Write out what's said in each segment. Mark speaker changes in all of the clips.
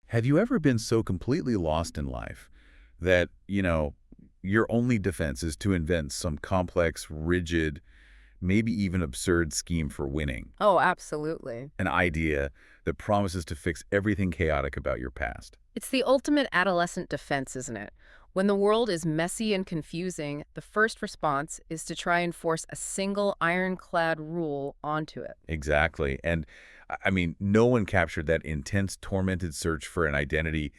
Speaker 1: Have you ever been so completely lost in life that, your only defense is to invent some complex, rigid, maybe even absurd scheme for winning?
Speaker 2: Oh, absolutely.
Speaker 1: An idea that promises to fix everything chaotic about your past.
Speaker 2: It's the ultimate adolescent defense, isn't it? When the world is messy and confusing, the first response is to try and force a single ironclad rule onto it.
Speaker 1: Exactly. And, no one captured that intense, tormented search for an identity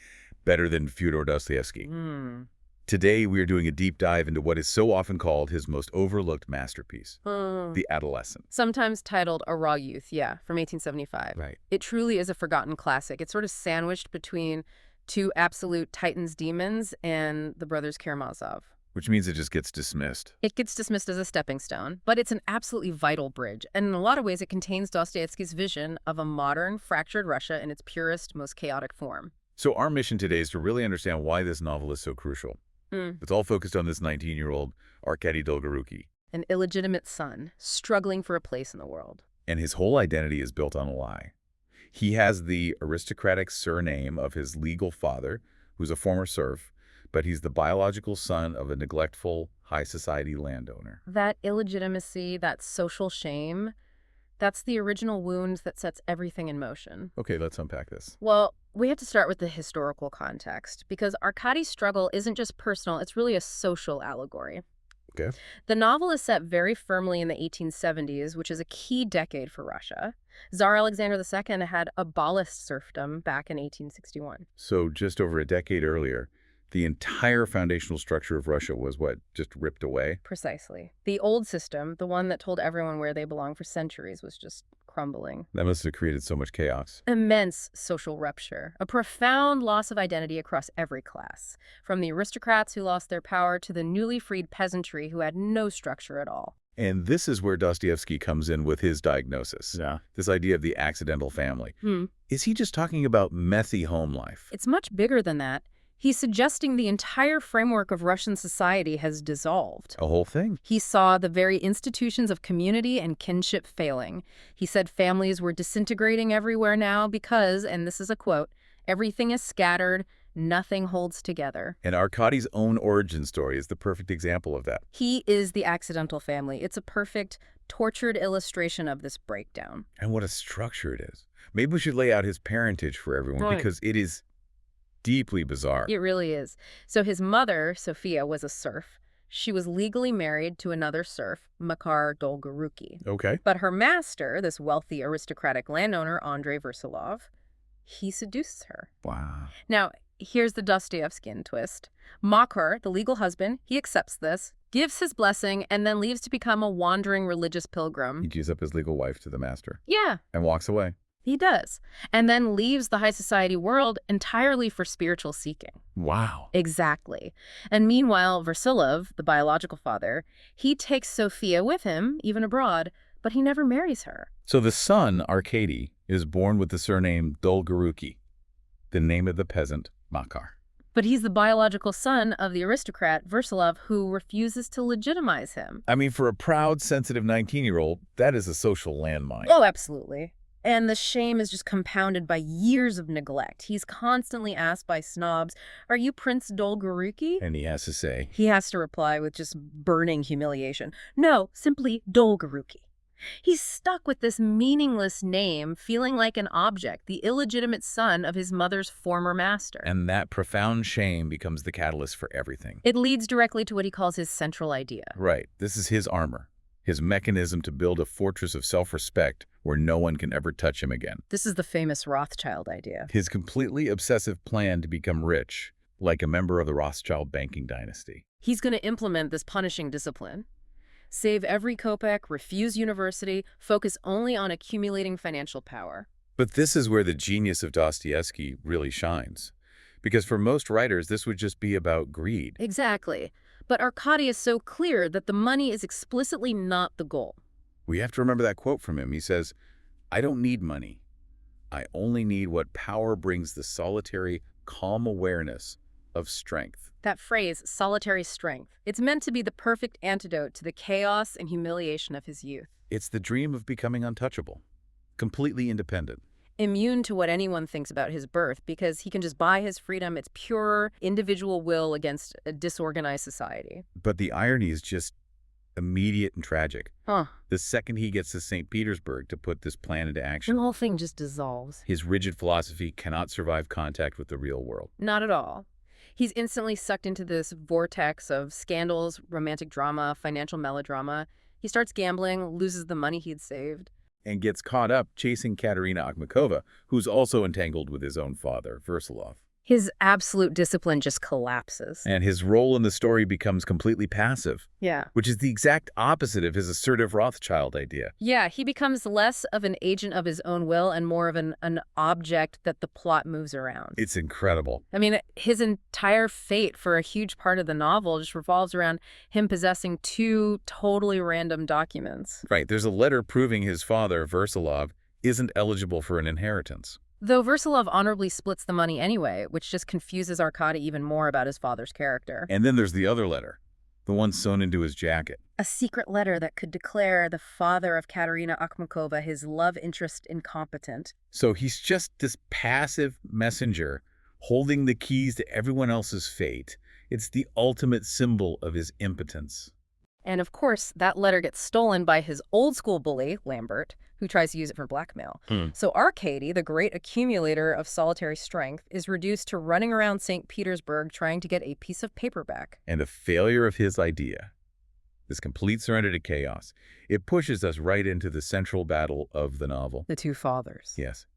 Speaker 1: better than Fyodor Dostoevsky.
Speaker 2: Hmm.
Speaker 1: Today, we are doing a deep dive into what is so often called his most overlooked masterpiece,
Speaker 2: Hmm.
Speaker 1: The Adolescent.
Speaker 2: Sometimes titled A Raw Youth, yeah, from 1875.
Speaker 1: Right.
Speaker 2: It truly is a forgotten classic. It's sort of sandwiched between two absolute titans demons and the Brothers Karamazov.
Speaker 1: Which means it just gets dismissed.
Speaker 2: It gets dismissed as a stepping stone, but it's an absolutely vital bridge, and in a lot of ways it contains Dostoevsky's vision of a modern, fractured Russia in its purest, most chaotic form.
Speaker 1: So our mission today is to really understand why this novel is so crucial.
Speaker 2: Mm.
Speaker 1: It's all focused on this 19-year-old Arkady Dolgoruky,
Speaker 2: An illegitimate son, struggling for a place in the world.
Speaker 1: and his whole identity is built on a lie. He has the aristocratic surname of his legal father, who's a former serf, but he's the biological son of a neglectful, high society landowner.
Speaker 2: That illegitimacy, that social shame, that's the original wound that sets everything in motion.
Speaker 1: Okay, let's unpack this.
Speaker 2: Well, we have to start with the historical context, because Arkady's struggle isn't just personal, it's really a social allegory.
Speaker 1: Okay.
Speaker 2: The novel is set very firmly in the 1870s, which is a key decade for Russia. Tsar Alexander II had abolished serfdom back in 1861.
Speaker 1: So just over a decade earlier, the entire foundational structure of Russia was what, just ripped away?
Speaker 2: Precisely. The old system, the one that told everyone where they belong for centuries, was just crumbling.
Speaker 1: That must have created so much chaos.
Speaker 2: Immense social rupture, a profound loss of identity across every class, from the aristocrats who lost their power to the newly freed peasantry who had no structure at all.
Speaker 1: And this is where Dostoevsky comes in with his diagnosis.
Speaker 3: Yeah.
Speaker 1: This idea of the accidental family. Is he just talking about messy home life?
Speaker 2: It's much bigger than that. He's suggesting the entire framework of Russian society has dissolved.
Speaker 1: A whole thing?
Speaker 2: He saw the very institutions of community and kinship failing. He said families were disintegrating everywhere now because, and this is a quote, everything is scattered, nothing holds together.
Speaker 1: And Arkady's own origin story is the perfect example of that.
Speaker 2: He is the accidental family. It's a perfect, tortured illustration of this breakdown.
Speaker 1: And what a structure it is. Maybe we should lay out his parentage for everyone
Speaker 2: Right.
Speaker 1: because it is deeply bizarre.
Speaker 2: It really is. So his mother, Sophia, was a serf. She was legally married to another serf, Makar Dolgoruky.
Speaker 1: Okay.
Speaker 2: But her master, this wealthy aristocratic landowner, Andrei Versilov, he seduces her.
Speaker 1: Wow.
Speaker 2: Now, here's the Dostoevskian twist. Makar, the legal husband, he accepts this, gives his blessing, and then leaves to become a wandering religious pilgrim.
Speaker 1: He gives up his legal wife to the master
Speaker 2: Yeah,
Speaker 1: and walks away.
Speaker 2: he does. And then leaves the high society world entirely for spiritual seeking.
Speaker 1: Wow.
Speaker 2: Exactly. And meanwhile, Versilov, the biological father, he takes Sophia with him, even abroad, but he never marries her.
Speaker 1: So the son, Arkady, is born with the surname Dolgoruky, the name of the peasant, Makar.
Speaker 2: But he's the biological son of the aristocrat, Versilov, who refuses to legitimize him.
Speaker 1: For a proud, sensitive 19-year-old, that is a social landmine.
Speaker 2: Oh, absolutely. And the shame is just compounded by years of neglect. He's constantly asked by snobs, "Are you Prince Dolgoruky?"
Speaker 1: And he has to say,
Speaker 2: He has to reply with just burning humiliation. No, simply Dolgoruky. He's stuck with this meaningless name, feeling like an object, the illegitimate son of his mother's former master.
Speaker 1: and that profound shame becomes the catalyst for everything.
Speaker 2: It leads directly to what he calls his central idea.
Speaker 1: Right. This is his armor, his mechanism to build a fortress of self-respect where no one can ever touch him again.
Speaker 2: This is the famous Rothschild idea.
Speaker 1: His completely obsessive plan to become rich, like a member of the Rothschild banking dynasty.
Speaker 2: He's going to implement this punishing discipline. Save every kopeck, refuse university, focus only on accumulating financial power.
Speaker 1: But this is where the genius of Dostoevsky really shines. Because for most writers, this would just be about greed.
Speaker 2: Exactly. But Arkady is so clear that the money is explicitly not the goal.
Speaker 1: We have to remember that quote from him. He says, "I don't need money. I only need what power brings the solitary, calm awareness of strength."
Speaker 2: That phrase, solitary strength, it's meant to be the perfect antidote to the chaos and humiliation of his youth.
Speaker 1: It's the dream of becoming untouchable, completely independent.
Speaker 2: immune to what anyone thinks about his birth because he can just buy his freedom. It's pure individual will against a disorganized society.
Speaker 1: But the irony is just immediate and tragic.
Speaker 2: Huh.
Speaker 1: The second he gets to St. Petersburg to put this plan into
Speaker 2: And
Speaker 1: action,
Speaker 2: the whole thing just dissolves.
Speaker 1: his rigid philosophy cannot survive contact with the real world.
Speaker 2: Not at all. He's instantly sucked into this vortex of scandals, romantic drama, financial melodrama. He starts gambling, loses the money he'd saved.
Speaker 1: And gets caught up chasing Katerina Akhmakova, who's also entangled with his own father, Versilov.
Speaker 2: His absolute discipline just collapses.
Speaker 1: And his role in the story becomes completely passive,
Speaker 2: Yeah.
Speaker 1: which is the exact opposite of his assertive Rothschild idea.
Speaker 2: Yeah, he becomes less of an agent of his own will and more of an object that the plot moves around.
Speaker 1: It's incredible.
Speaker 2: I mean, his entire fate for a huge part of the novel just revolves around him possessing two totally random documents.
Speaker 1: Right, there's a letter proving his father, Versilov, isn't eligible for an inheritance.
Speaker 2: Though Versilov honorably splits the money anyway, which just confuses Arkady even more about his father's character.
Speaker 1: And then there's the other letter, the one sewn into his jacket.
Speaker 2: A secret letter that could declare the father of Katerina Akhmakova his love interest incompetent.
Speaker 1: So he's just this passive messenger holding the keys to everyone else's fate. It's the ultimate symbol of his impotence.
Speaker 2: And of course, that letter gets stolen by his old school bully, Lambert, who tries to use it for blackmail. So Arkady, the great accumulator of solitary strength, is reduced to running around St. Petersburg trying to get a piece of paper back.
Speaker 1: And the failure of his idea, this complete surrender to chaos, it pushes us right into the central battle of the novel.
Speaker 2: The two fathers.
Speaker 1: Yes.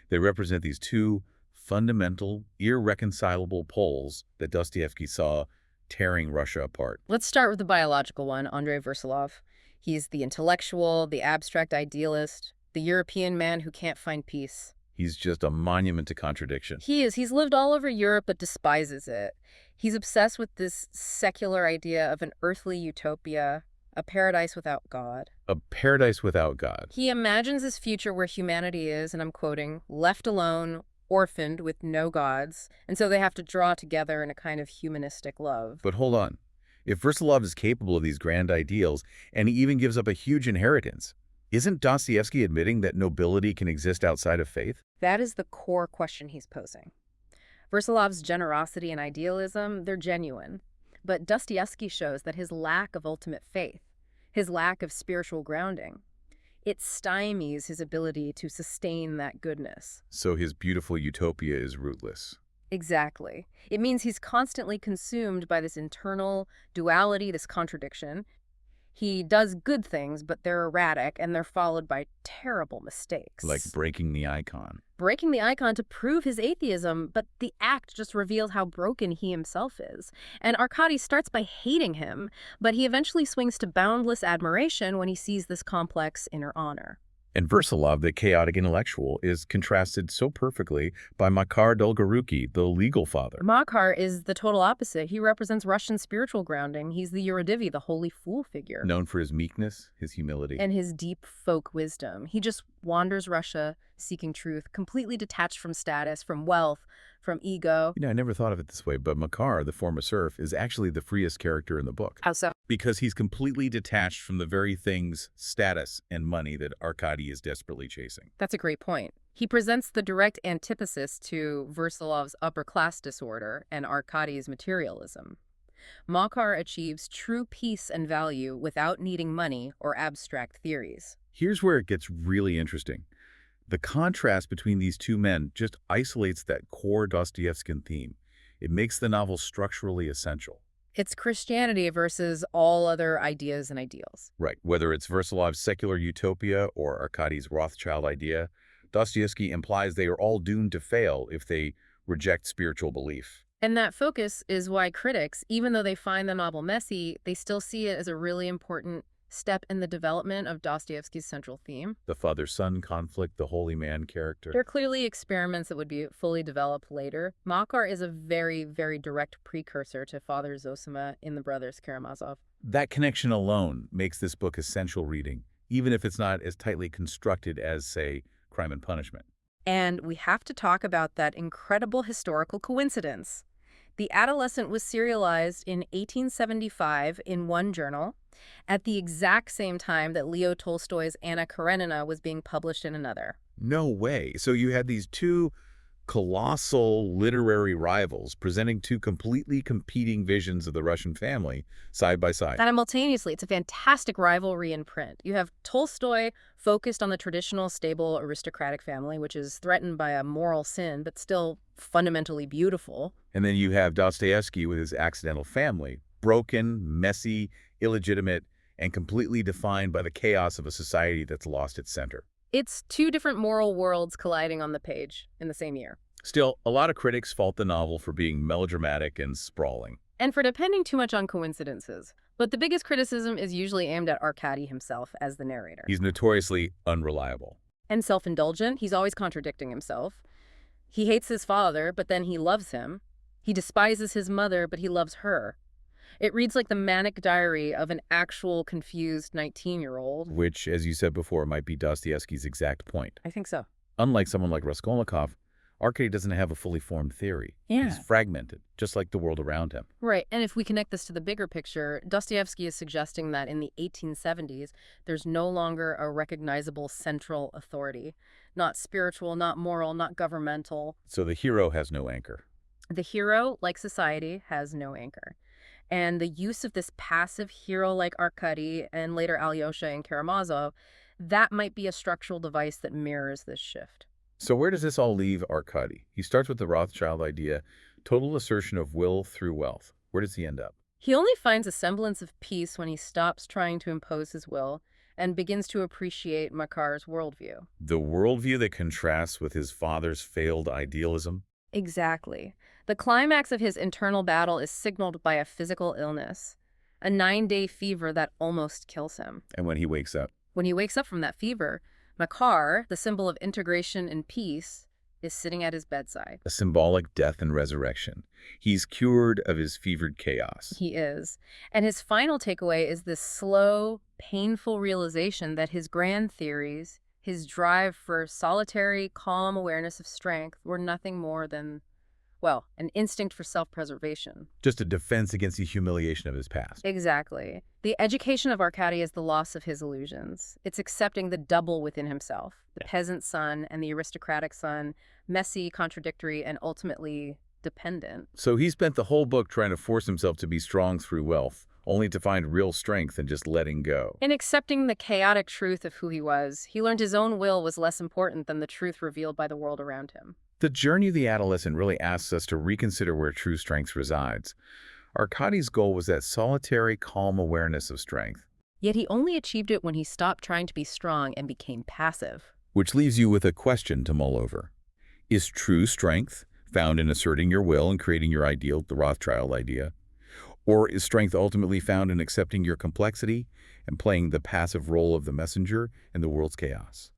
Speaker 1: They represent these two fundamental, irreconcilable poles that Dostoevsky saw tearing Russia apart.
Speaker 2: Let's start with the biological one, Andrei Versilov. He's the intellectual, the abstract idealist, the European man who can't find peace.
Speaker 1: He's just a monument to contradiction.
Speaker 2: He is. He's lived all over Europe but despises it. He's obsessed with this secular idea of an earthly utopia, a paradise without God.
Speaker 1: A paradise without God.
Speaker 2: He imagines this future where humanity is, and I'm quoting, left alone, orphaned with no gods, and so they have to draw together in a kind of humanistic love.
Speaker 1: But hold on. If Versilov is capable of these grand ideals, and he even gives up a huge inheritance, isn't Dostoevsky admitting that nobility can exist outside of faith?
Speaker 2: That is the core question he's posing. Versilov's generosity and idealism, they're genuine. But Dostoevsky shows that his lack of ultimate faith, his lack of spiritual grounding, it stymies his ability to sustain that goodness.
Speaker 1: So his beautiful utopia is rootless.
Speaker 2: Exactly. It means he's constantly consumed by this internal duality, this contradiction. He does good things, but they're erratic, and they're followed by terrible mistakes.
Speaker 1: Like breaking the icon.
Speaker 2: Breaking the icon to prove his atheism, but the act just reveals how broken he himself is. And Arkady starts by hating him, but he eventually swings to boundless admiration when he sees this complex inner honor.
Speaker 1: And Versilov, the chaotic intellectual, is contrasted so perfectly by Arkady Dolgoruky, the legal father.
Speaker 2: Makar is the total opposite. He represents Russian spiritual grounding. He's the Eurodivi, the holy fool figure.
Speaker 1: Known for his meekness, his humility.
Speaker 2: And his deep folk wisdom. He just wanders Russia seeking truth, completely detached from status, from wealth, from ego.
Speaker 1: I never thought of it this way, but Makar, the former serf, is actually the freest character in the book.
Speaker 2: How so?
Speaker 1: Because he's completely detached from the very things, status and money, that Arkady is desperately chasing.
Speaker 2: That's a great point. He presents the direct antithesis to Versilov's upper-class disorder and Arkady's materialism. Makar achieves true peace and value without needing money or abstract theories.
Speaker 1: Here's where it gets really interesting. The contrast between these two men just isolates that core Dostoevskian theme. It makes the novel structurally essential.
Speaker 2: It's Christianity versus all other ideas and ideals.
Speaker 1: Right. Whether it's Versilov's secular utopia or Arkady's Rothschild idea, Dostoevsky implies they are all doomed to fail if they reject spiritual belief.
Speaker 2: And that focus is why critics, even though they find the novel messy, they still see it as a really important step in the development of Dostoevsky's central theme.
Speaker 1: The father-son conflict, the holy man character.
Speaker 2: They're clearly experiments that would be fully developed later. Makar is a very, very direct precursor to Father Zosima in the Brothers Karamazov.
Speaker 1: That connection alone makes this book essential reading, even if it's not as tightly constructed as, say, Crime and Punishment.
Speaker 2: And we have to talk about that incredible historical coincidence. The Adolescent was serialized in 1875 in one journal, at the exact same time that Leo Tolstoy's Anna Karenina was being published in another.
Speaker 1: No way. So you had these two colossal literary rivals presenting two completely competing visions of the Russian family side by side.
Speaker 2: Simultaneously, it's a fantastic rivalry in print. You have Tolstoy focused on the traditional, stable, aristocratic family, which is threatened by a moral sin, but still fundamentally beautiful.
Speaker 1: And then you have Dostoevsky with his accidental family, broken, messy, illegitimate, and completely defined by the chaos of a society that's lost its center.
Speaker 2: It's two different moral worlds colliding on the page in the same year.
Speaker 1: Still, a lot of critics fault the novel for being melodramatic and sprawling.
Speaker 2: And for depending too much on coincidences. But the biggest criticism is usually aimed at Arkady himself as the narrator.
Speaker 1: He's notoriously unreliable.
Speaker 2: And self-indulgent, he's always contradicting himself. He hates his father, but then he loves him. He despises his mother, but he loves her. It reads like the manic diary of an actual confused 19-year-old.
Speaker 1: Which, as you said before, might be Dostoevsky's exact point.
Speaker 2: I think so.
Speaker 1: Unlike someone like Raskolnikov, Arkady doesn't have a fully formed theory.
Speaker 2: Yeah.
Speaker 1: He's fragmented, just like the world around him.
Speaker 2: Right, and if we connect this to the bigger picture, Dostoevsky is suggesting that in the 1870s, there's no longer a recognizable central authority. Not spiritual, not moral, not governmental.
Speaker 1: So the hero has no anchor.
Speaker 2: The hero, like society, has no anchor. And the use of this passive hero like Arkady and later Alyosha and Karamazov, that might be a structural device that mirrors this shift.
Speaker 1: So where does this all leave Arkady? He starts with the Rothschild idea, total assertion of will through wealth. Where does he end up?
Speaker 2: He only finds a semblance of peace when he stops trying to impose his will and begins to appreciate Makar's worldview.
Speaker 1: The worldview that contrasts with his father's failed idealism?
Speaker 2: Exactly. The climax of his internal battle is signaled by a physical illness, a 9-day fever that almost kills him.
Speaker 1: And when he wakes up?
Speaker 2: When he wakes up from that fever, Makar, the symbol of integration and peace, is sitting at his bedside.
Speaker 1: A symbolic death and resurrection. He's cured of his fevered chaos.
Speaker 2: He is. And his final takeaway is this slow, painful realization that his grand theories, his drive for solitary, calm awareness of strength, were nothing more than, well, an instinct for self-preservation.
Speaker 1: Just a defense against the humiliation of his past.
Speaker 2: Exactly. The education of Arkady is the loss of his illusions. It's accepting the double within himself, the peasant son and the aristocratic son, messy, contradictory, and ultimately dependent.
Speaker 1: So he spent the whole book trying to force himself to be strong through wealth, only to find real strength in just letting go.
Speaker 2: In accepting the chaotic truth of who he was, he learned his own will was less important than the truth revealed by the world around him.
Speaker 1: The journey of the adolescent really asks us to reconsider where true strength resides. Arkady's goal was that solitary, calm awareness of strength.
Speaker 2: Yet he only achieved it when he stopped trying to be strong and became passive.
Speaker 1: Which leaves you with a question to mull over. Is true strength found in asserting your will and creating your ideal, the Rothschild idea? Or is strength ultimately found in accepting your complexity and playing the passive role of the messenger in the world's chaos?